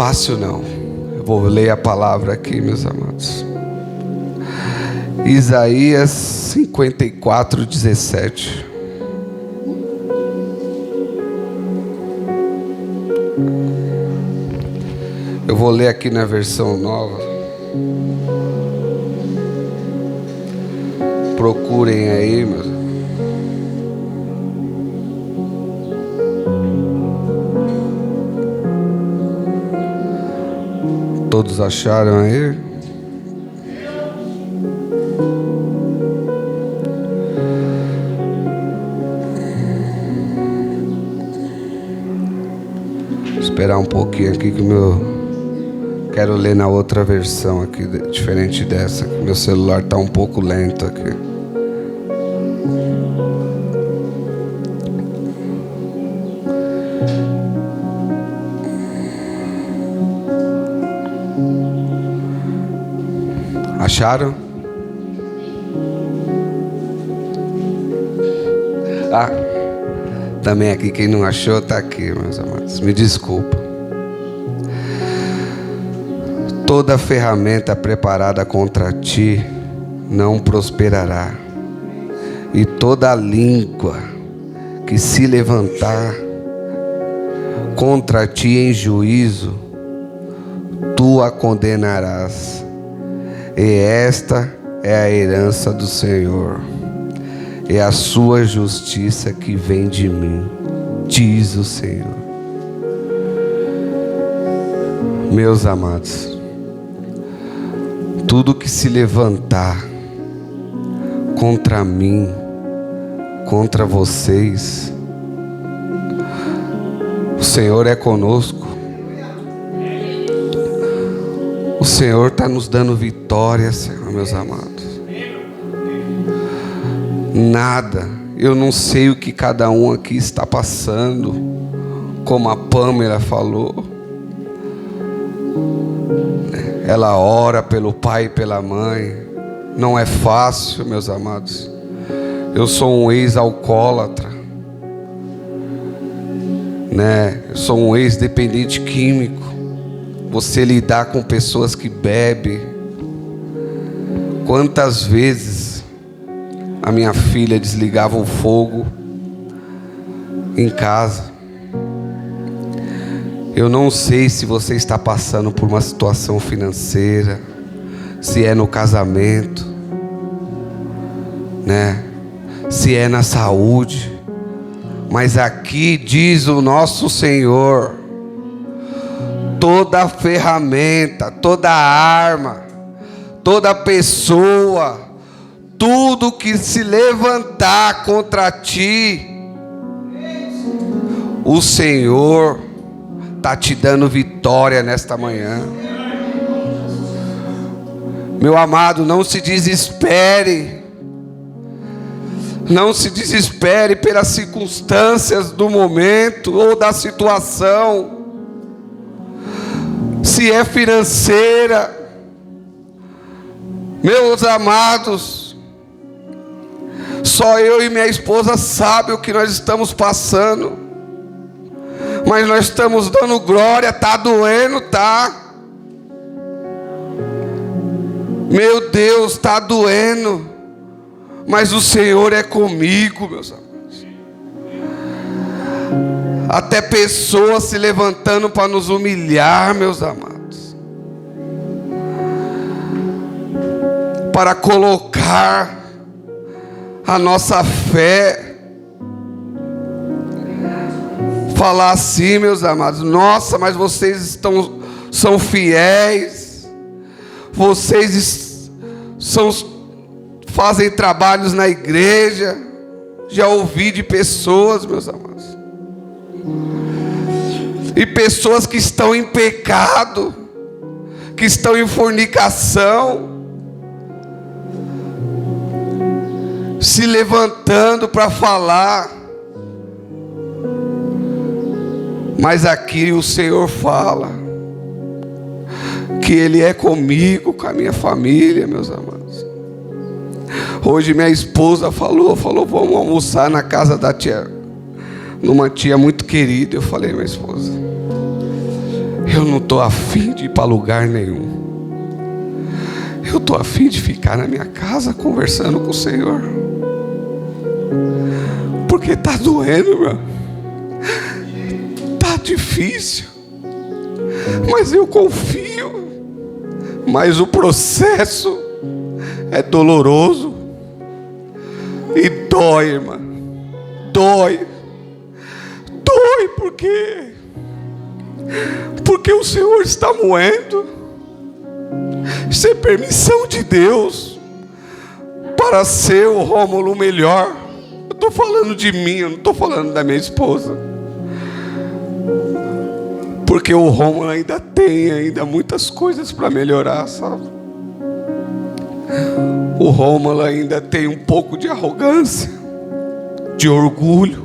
fácil não. Eu vou ler a palavra aqui, meus amados. Isaías 54, 17. Eu vou ler aqui na versão nova. Procurem aí, meus. Todos acharam aí? Vou esperar um pouquinho aqui que o meu... Quero ler na outra versão aqui, diferente dessa. Meu celular está um pouco lento aqui. Acharam? Também aqui, quem não achou está aqui, meus amados. Me desculpa. Toda ferramenta preparada contra ti não prosperará, e toda língua que se levantar contra ti em juízo, tu a condenarás. E esta é a herança do Senhor, é a sua justiça que vem de mim, diz o Senhor. Meus amados, tudo que se levantar contra mim, contra vocês, o Senhor é conosco. O Senhor está nos dando vitória, Senhor, meus amados. Nada, eu não sei o que cada um aqui está passando, como a Pamela falou. Ela ora pelo pai e pela mãe. Não é fácil, meus amados. Eu sou um ex-alcoólatra, né? Eu sou um ex-dependente químico. Você lidar com pessoas que bebem. Quantas vezes a minha filha desligava o fogo em casa. Eu não sei se você está passando por uma situação financeira, se é no casamento, né? Se é na saúde, mas aqui diz o nosso Senhor: toda ferramenta, toda arma, toda pessoa, tudo que se levantar contra ti, o Senhor está te dando vitória nesta manhã. Meu amado, não se desespere. Não se desespere pelas circunstâncias do momento ou da situação. Se é financeira, meus amados, só eu e minha esposa sabem o que nós estamos passando. Mas nós estamos dando glória. Está doendo, tá? Meu Deus, está doendo, mas o Senhor é comigo, meus amados. Até pessoas se levantando para nos humilhar, meus amados, para colocar a nossa fé. Falar assim, meus amados: nossa, mas vocês são fiéis, vocês fazem trabalhos na igreja. Já ouvi de pessoas, meus amados, e pessoas que estão em pecado, que estão em fornicação, se levantando para falar. Mas aqui o Senhor fala que Ele é comigo, com a minha família, meus amados. Hoje minha esposa falou, vamos almoçar na casa da tia, numa tia muito querida. Eu falei: minha esposa, Eu não estou afim de ir para lugar nenhum. Eu estou afim de ficar na minha casa conversando com o Senhor. Porque está doendo, meu. Está difícil. Mas eu confio. Mas o processo é doloroso. E dói, irmã. Dói. Dói porque o Senhor está moendo. Isso é permissão de Deus para ser o Rômulo melhor. Eu estou falando de mim, eu não estou falando da minha esposa. Porque o Rômulo ainda tem muitas coisas para melhorar, sabe? O Rômulo ainda tem um pouco de arrogância, de orgulho.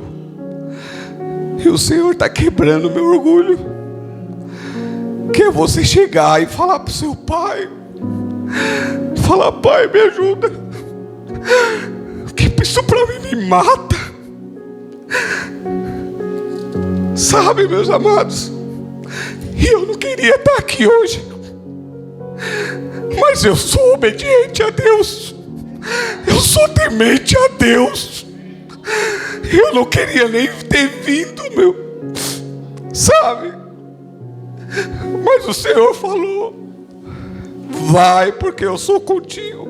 E o Senhor está quebrando o meu orgulho. Que é você chegar e falar para o seu pai. Falar: pai, me ajuda. Que isso para mim me mata. Sabe, meus amados? E eu não queria estar aqui hoje. Mas eu sou obediente a Deus. Eu sou temente a Deus. Eu não queria nem ter vindo, meu. Sabe? Mas o Senhor falou: vai, porque eu sou contigo.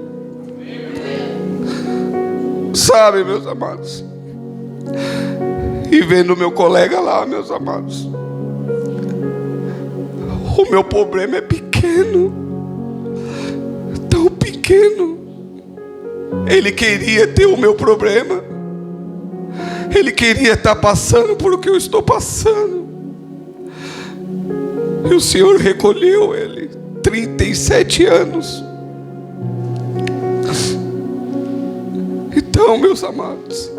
Sabe, meus amados? E vendo meu colega lá, meus amados, o meu problema é pequeno. Tão pequeno. Ele queria ter o meu problema. Ele queria estar passando por o que eu estou passando. E o Senhor recolheu ele. 37 anos. Então, meus amados,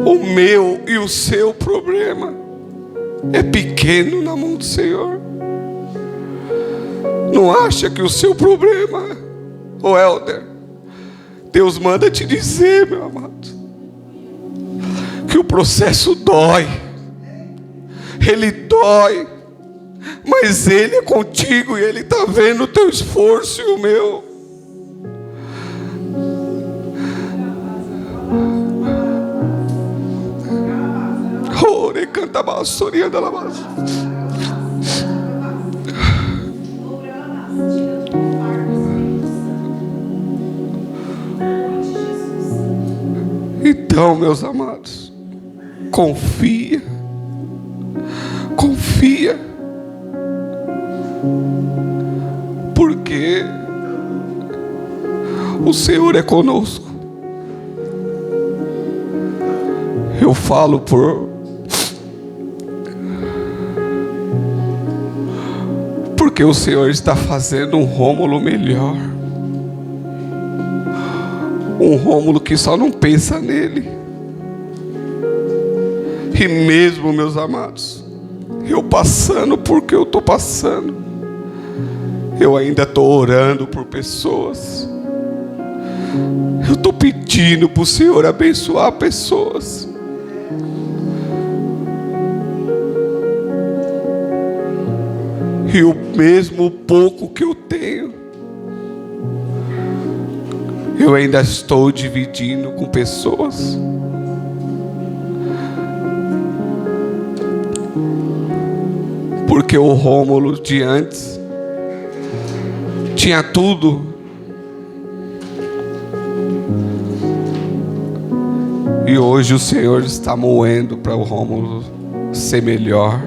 o meu e o seu problema é pequeno na mão do Senhor. Não acha que o seu problema, ô Helder, Deus manda te dizer, meu amado, que o processo dói. Ele dói. Mas Ele é contigo e Ele está vendo o teu esforço e o meu. Ore canta bastoria da lavagem. Então, meus amados, confia. Confia. Porque o Senhor é conosco. Eu falo porque o Senhor está fazendo um Rômulo melhor. Um Rômulo que só não pensa nele. E mesmo, meus amados, eu passando por que eu estou passando, eu ainda estou orando por pessoas. Eu estou pedindo para o Senhor abençoar pessoas. E o mesmo pouco que eu tenho, eu ainda estou dividindo com pessoas. Porque o Rômulo de antes tinha tudo. E hoje o Senhor está moendo para o Rômulo ser melhor.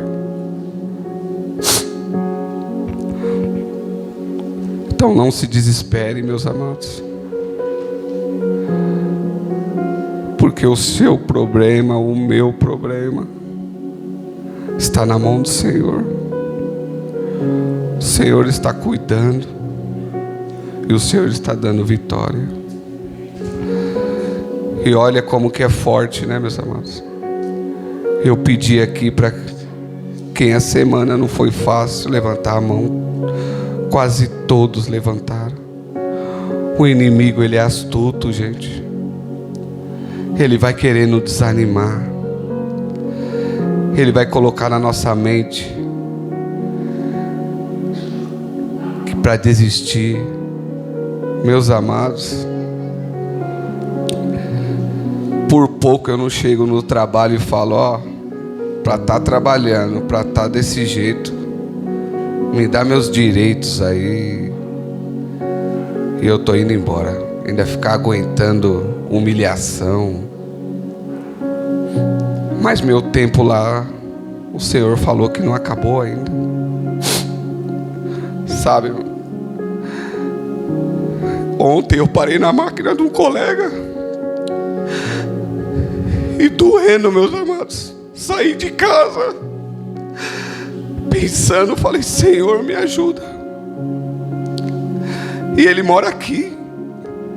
Então não se desespere, meus amados. Porque o seu problema, o meu problema, está na mão do Senhor. O Senhor está cuidando. E o Senhor está dando vitória. E olha como que é forte, né, meus amados? Eu pedi aqui para quem a semana não foi fácil levantar a mão. Quase todos levantaram. O inimigo, ele é astuto, gente. Ele vai querendo desanimar. Ele vai colocar na nossa mente para desistir. Meus amados, por pouco eu não chego no trabalho e falo, ó, para estar trabalhando, para estar desse jeito, me dá meus direitos aí. E eu tô indo embora. Ainda ficar aguentando humilhação. Mas meu tempo lá, o Senhor falou que não acabou ainda. Sabe, ontem eu parei na máquina de um colega e doendo, meus amados, saí de casa pensando, falei, Senhor, me ajuda. E ele mora aqui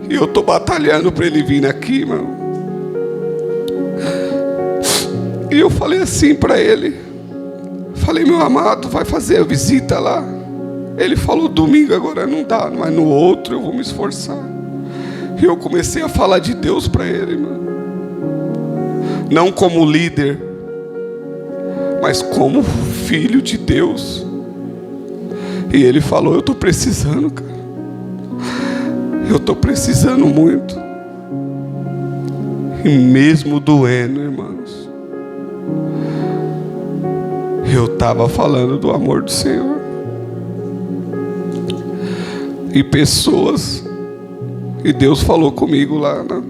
e eu tô batalhando para ele vir aqui, mano. E eu falei assim para ele, falei, meu amado, vai fazer a visita lá. Ele falou, domingo agora não dá, mas no outro eu vou me esforçar. E eu comecei a falar de Deus para ele, mano. Não como líder, mas como filho de Deus. E ele falou, eu tô precisando, cara. Eu tô precisando muito. E mesmo doendo, irmãos, eu tava falando do amor do Senhor. E pessoas, e Deus falou comigo lá, né?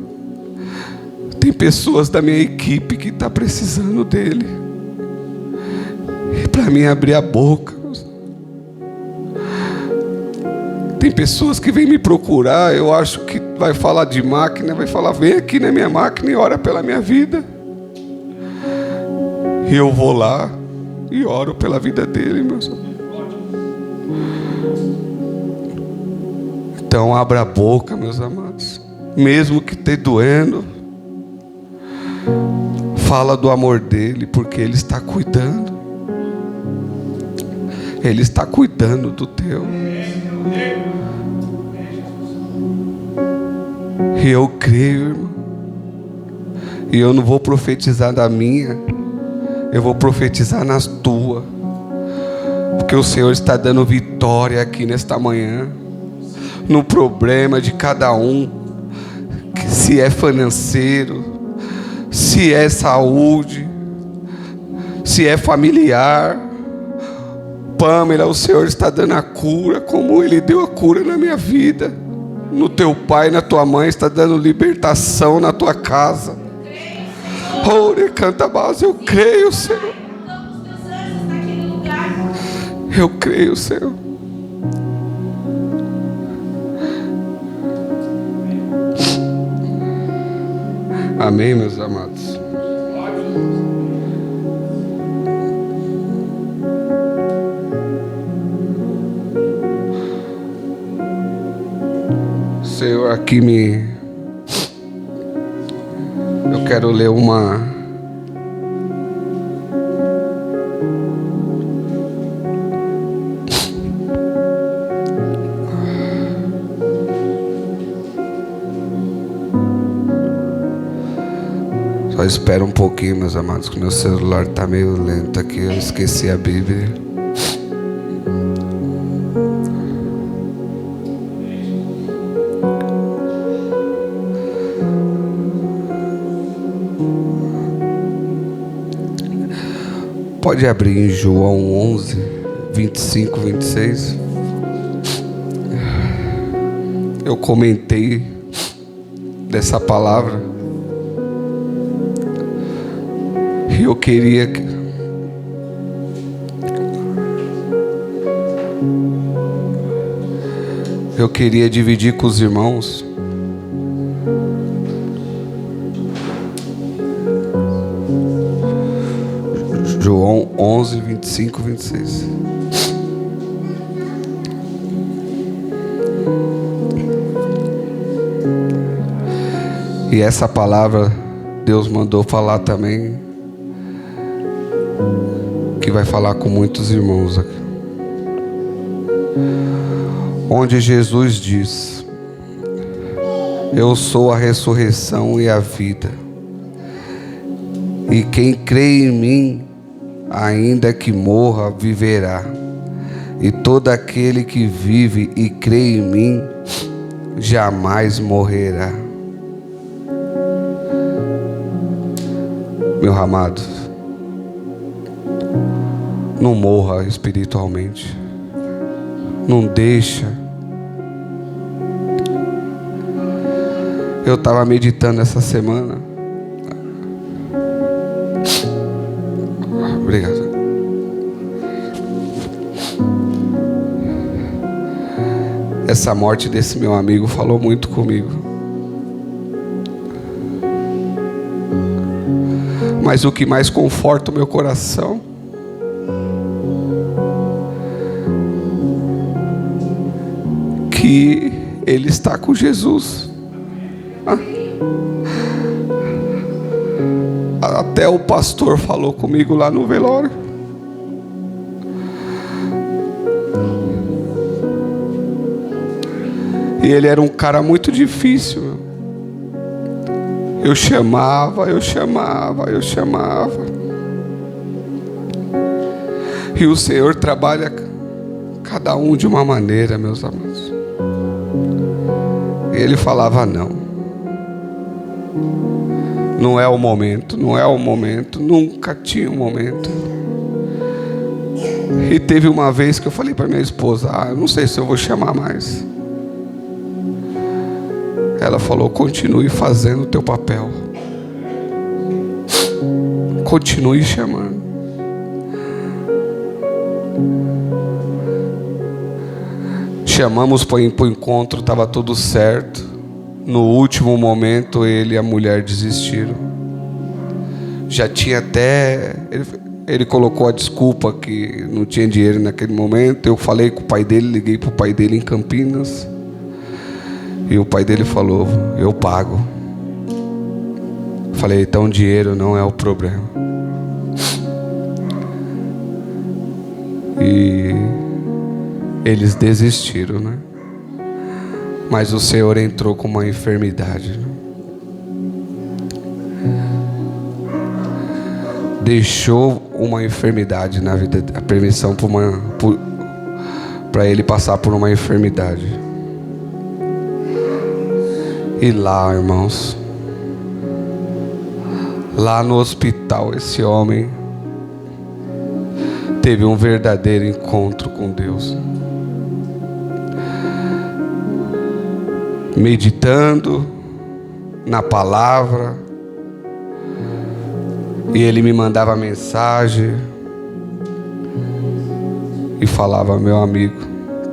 Tem pessoas da minha equipe que tá precisando dele. E para mim abrir a boca. Tem pessoas que vêm me procurar, eu acho que vai falar de máquina, vai falar, vem aqui na minha máquina e ora pela minha vida. E eu vou lá e oro pela vida dele, meus amigos. Então abra a boca, meus amados. Mesmo que esteja doendo, fala do amor dele, porque ele está cuidando. Ele está cuidando do teu. E eu creio, irmão. E eu não vou profetizar da minha, eu vou profetizar nas tuas. Porque o Senhor está dando vitória aqui nesta manhã. No problema de cada um, se é financeiro, se é saúde, se é familiar. Pamela, o Senhor está dando a cura, como Ele deu a cura na minha vida. No teu pai, na tua mãe, está dando libertação na tua casa. Ore, canta base, eu creio, Senhor. Eu creio, Senhor. Amém, meus amados. Senhor, aqui eu quero ler uma só espera um pouquinho, meus amados, que meu celular está meio lento aqui, eu esqueci a Bíblia. Pode abrir em João 11, 25, 26. Eu comentei dessa palavra. E eu queria dividir com os irmãos. João 11, 25, 26. E essa palavra Deus mandou falar também, que vai falar com muitos irmãos aqui. Onde Jesus diz: eu sou a ressurreição e a vida, e quem crê em mim, ainda que morra, viverá. e todo aquele que vive e crê em mim jamais morrerá. Meu amado, não morra espiritualmente. Não deixa. Eu estava meditando essa semana. Obrigado. Essa morte desse meu amigo falou muito comigo. Mas o que mais conforta o meu coração que ele está com Jesus. Até o pastor falou comigo lá no velório. E ele era um cara muito difícil. Eu chamava. E o Senhor trabalha cada um de uma maneira, meus amados. E ele falava não. Não é o momento, nunca tinha um momento. E teve uma vez que eu falei para minha esposa, eu não sei se eu vou chamar mais. Ela falou, continue fazendo o teu papel. Continue chamando. Chamamos para o encontro, estava tudo certo. No último momento, ele e a mulher desistiram. Já tinha até... Ele colocou a desculpa que não tinha dinheiro naquele momento. Eu falei com o pai dele, liguei para o pai dele em Campinas. E o pai dele falou, eu pago. Falei, então dinheiro não é o problema. E eles desistiram, né? Mas o Senhor entrou com uma enfermidade, né? Deixou uma enfermidade na vida, a permissão para ele passar por uma enfermidade. E lá, irmãos, lá no hospital, esse homem teve um verdadeiro encontro com Deus. Meditando na palavra, e ele me mandava mensagem e falava, meu amigo,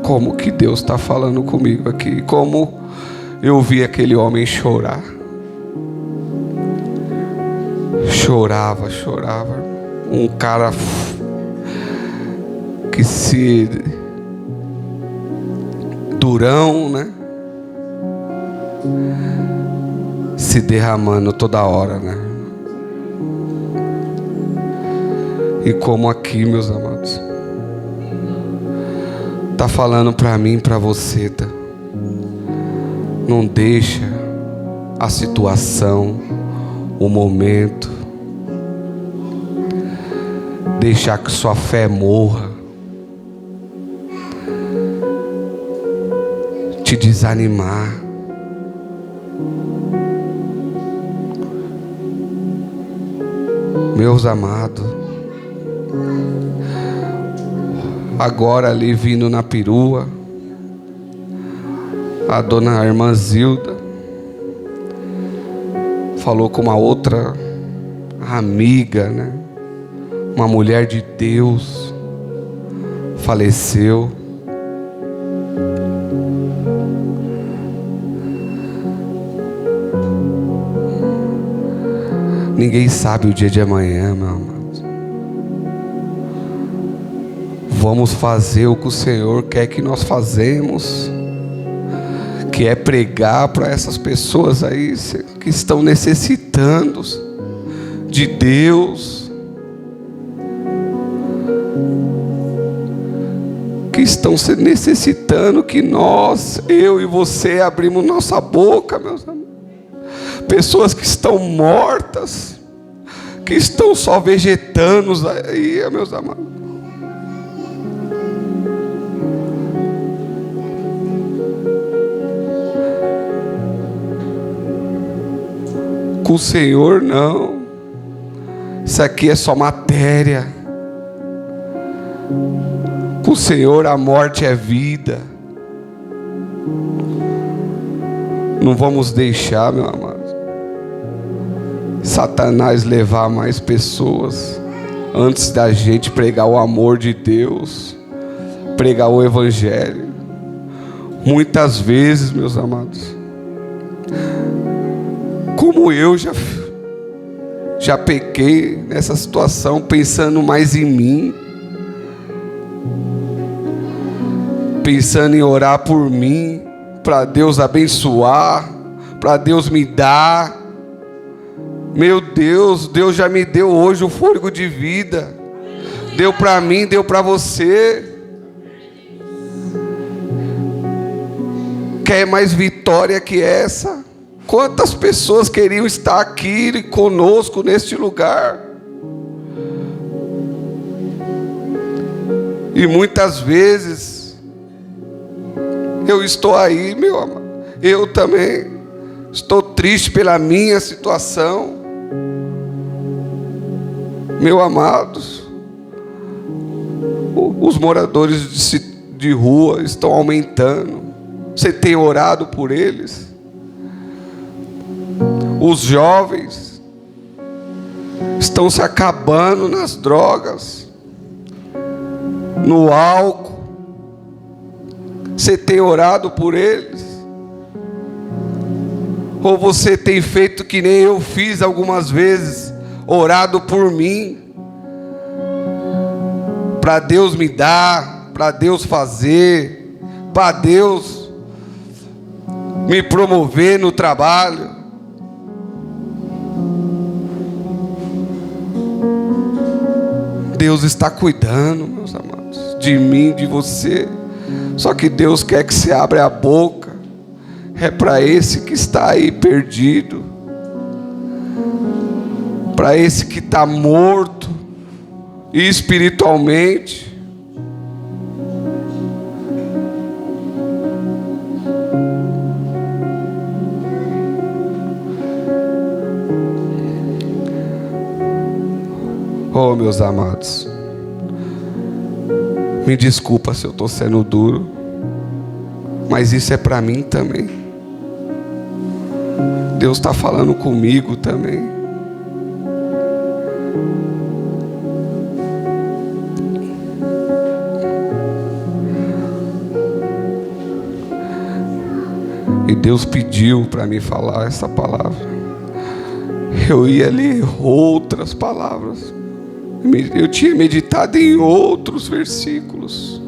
como que Deus está falando comigo aqui, como eu vi aquele homem chorar. Chorava. Um cara que se... durão, né? Se derramando toda hora, né? E como aqui, meus amados, tá falando para mim, para você, tá? Não deixa a situação, o momento, deixar que sua fé morra, te desanimar. Meus amados, agora ali vindo na perua, a dona irmã Zilda falou com uma outra amiga, né? Uma mulher de Deus faleceu. Ninguém sabe o dia de amanhã, meu amado. Vamos fazer o que o Senhor quer que nós fazemos, que é pregar para essas pessoas aí que estão necessitando de Deus, que estão necessitando que nós, eu e você, abrimos nossa boca, meus amigos. Pessoas que estão mortas, que estão só vegetando aí, meus amados. Com o Senhor não. Isso aqui é só matéria. Com o Senhor a morte é vida. Não vamos deixar, meu amado, Satanás levar mais pessoas antes da gente pregar o amor de Deus, pregar o Evangelho. Muitas vezes, meus amados, como eu já pequei nessa situação, pensando mais em mim, pensando em orar por mim, para Deus abençoar, para Deus me dar. Meu Deus, Deus já me deu hoje o fôlego de vida, deu para mim, deu para você. Quer mais vitória que essa? Quantas pessoas queriam estar aqui conosco neste lugar? E muitas vezes eu estou aí, meu amado, eu também estou triste pela minha situação. Meus amados, os moradores de rua estão aumentando. Você tem orado por eles? Os jovens estão se acabando nas drogas, no álcool. Você tem orado por eles? Ou você tem feito que nem eu fiz algumas vezes, orado por mim, para Deus me dar, para Deus fazer, para Deus me promover no trabalho? Deus está cuidando, meus amados, de mim, de você. Só que Deus quer que você abra a boca. É para esse que está aí perdido, para esse que está morto espiritualmente. Oh, meus amados, me desculpa se eu estou sendo duro, mas isso é para mim também. Deus está falando comigo também. E Deus pediu para mim falar essa palavra. Eu ia ler outras palavras. Eu tinha meditado em outros versículos.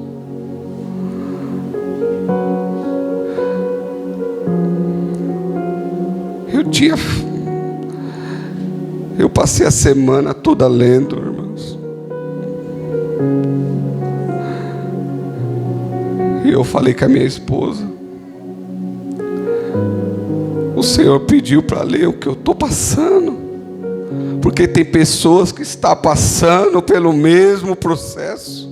Eu passei a semana toda lendo, irmãos. E eu falei com a minha esposa: o Senhor pediu para ler o que eu estou passando, porque tem pessoas que estão passando pelo mesmo processo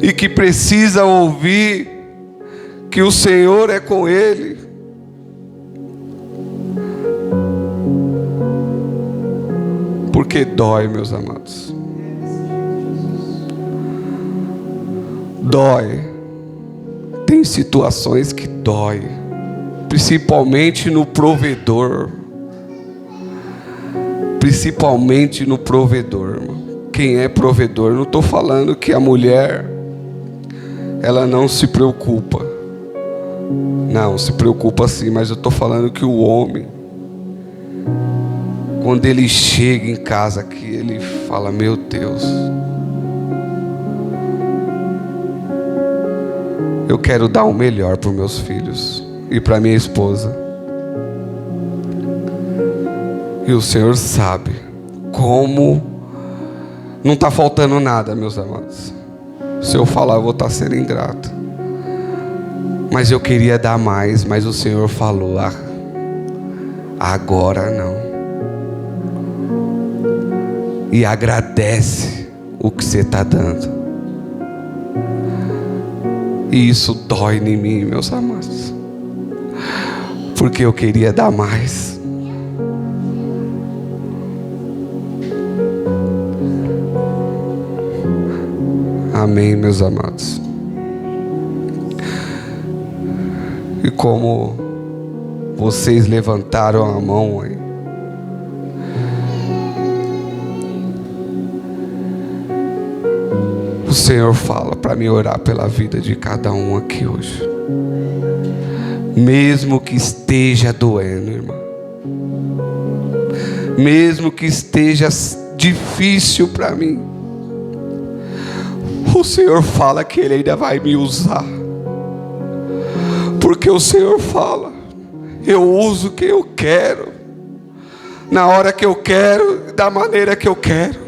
e que precisa ouvir que o Senhor é com ele. Porque dói, meus amados. Dói. Tem situações que dói, principalmente no provedor. Principalmente no provedor, irmão. Quem é provedor? Não estou falando que a mulher ela não se preocupa. Não, se preocupa sim, mas eu estou falando que o homem, quando ele chega em casa aqui, ele fala: meu Deus, eu quero dar o melhor para os meus filhos e para minha esposa. E o Senhor sabe como não está faltando nada, meus amados. Se eu falar, eu vou estar sendo ingrato. Mas eu queria dar mais, mas o Senhor falou: agora não. E agradece o que você está dando. E isso dói em mim, meus amados, porque eu queria dar mais. Amém, meus amados. E como vocês levantaram a mão aí, o Senhor fala para mim orar pela vida de cada um aqui hoje. Mesmo que esteja doendo, irmão, mesmo que esteja difícil para mim, o Senhor fala que Ele ainda vai me usar. Porque o Senhor fala: eu uso quem eu quero, na hora que eu quero, da maneira que eu quero.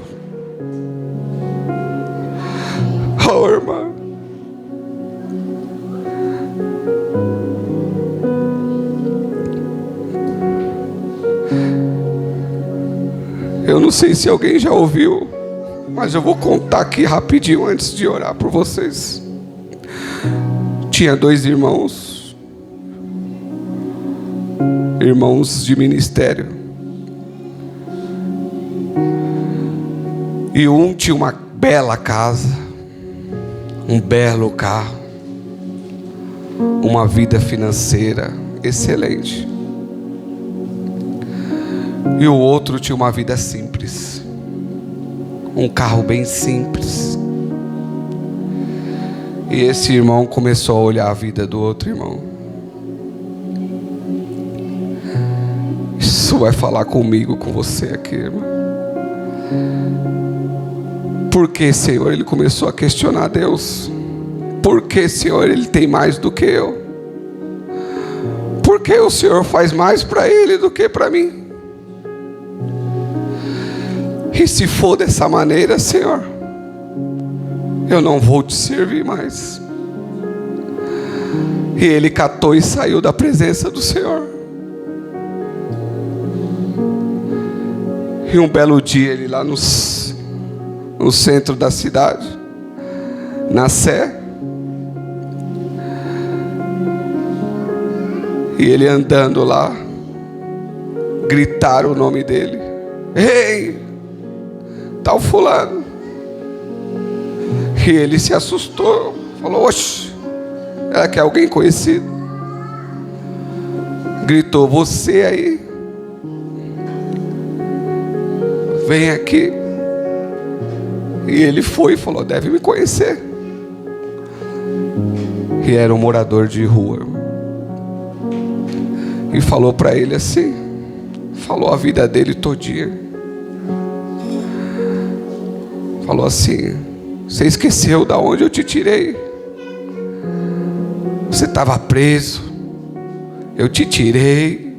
Oh, irmã, eu não sei se alguém já ouviu, mas eu vou contar aqui rapidinho antes de orar por vocês. Tinha 2 irmãos de ministério, e um tinha uma bela casa, um belo carro, uma vida financeira excelente, e o outro tinha uma vida simples, um carro bem simples. E esse irmão começou a olhar a vida do outro irmão. Isso vai falar comigo, com você aqui, irmão. Por que, Senhor? Ele começou a questionar Deus. Por que, Senhor, ele tem mais do que eu? Por que o Senhor faz mais para ele do que para mim? E se for dessa maneira, Senhor, eu não vou te servir mais. E ele catou e saiu da presença do Senhor. E um belo dia, ele lá no centro da cidade, na Sé, e ele andando lá, gritaram o nome dele: ei, tal fulano. E ele se assustou, falou: oxe, era que é alguém conhecido? Gritou: você aí, vem aqui. E ele foi e falou: deve me conhecer. E era um morador de rua, e falou para ele assim, falou a vida dele todinha. Falou assim: você esqueceu da onde eu te tirei? Você estava preso, eu te tirei,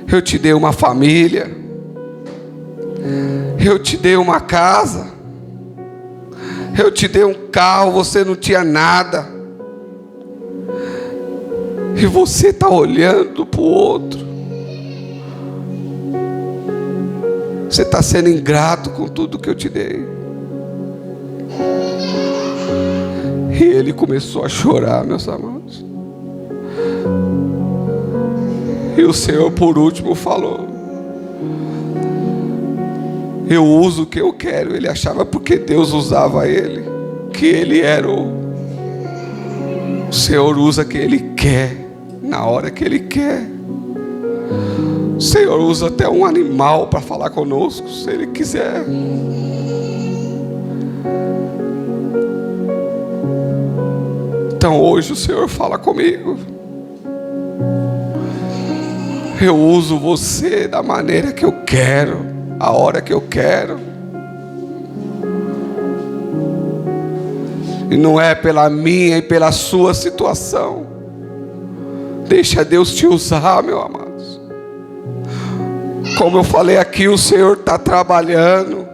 eu te dei uma família, eu te dei uma casa, eu te dei um carro, você não tinha nada. E você está olhando para o outro. Você está sendo ingrato com tudo que eu te dei. E ele começou a chorar, meus amados. E o Senhor, por último, falou: eu uso o que eu quero. Ele achava porque Deus usava ele, que ele era o Senhor usa quem Ele quer, na hora que Ele quer. O Senhor usa até um animal para falar conosco, se Ele quiser. Então hoje o Senhor fala comigo: eu uso você da maneira que eu quero, a hora que eu quero. E não é pela minha e pela sua situação. Deixa Deus te usar, meu amado. Como eu falei aqui, o Senhor está trabalhando.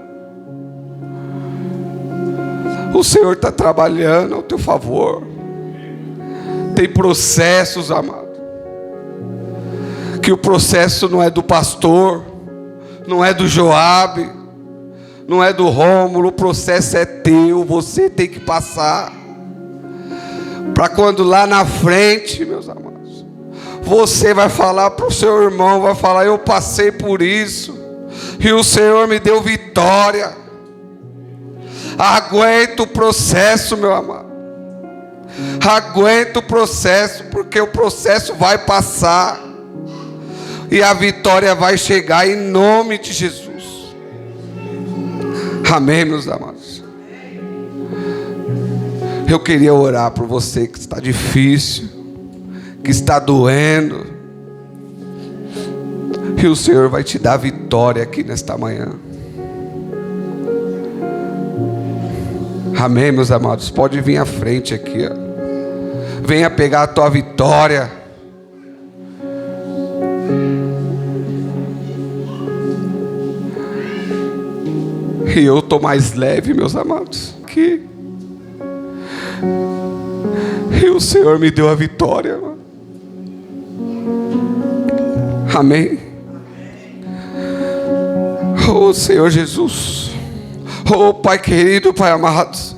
O Senhor está trabalhando ao teu favor. Tem processos, amado, que o processo não é do pastor, não é do Joabe, não é do Rômulo. O processo é teu, você tem que passar, para quando lá na frente, meus amados, você vai falar para o seu irmão, vai falar: eu passei por isso, e o Senhor me deu vitória. Aguenta o processo, meu amado. Aguenta o processo, porque o processo vai passar e a vitória vai chegar em nome de Jesus. Amém, meus amados. Eu queria orar por você que está difícil, que está doendo, e o Senhor vai te dar vitória aqui nesta manhã. Amém, meus amados. Pode vir à frente aqui, ó. Venha pegar a tua vitória. E eu estou mais leve, meus amados, aqui. E o Senhor me deu a vitória. Amém. Oh Senhor Jesus. Oh Pai querido, Pai amado.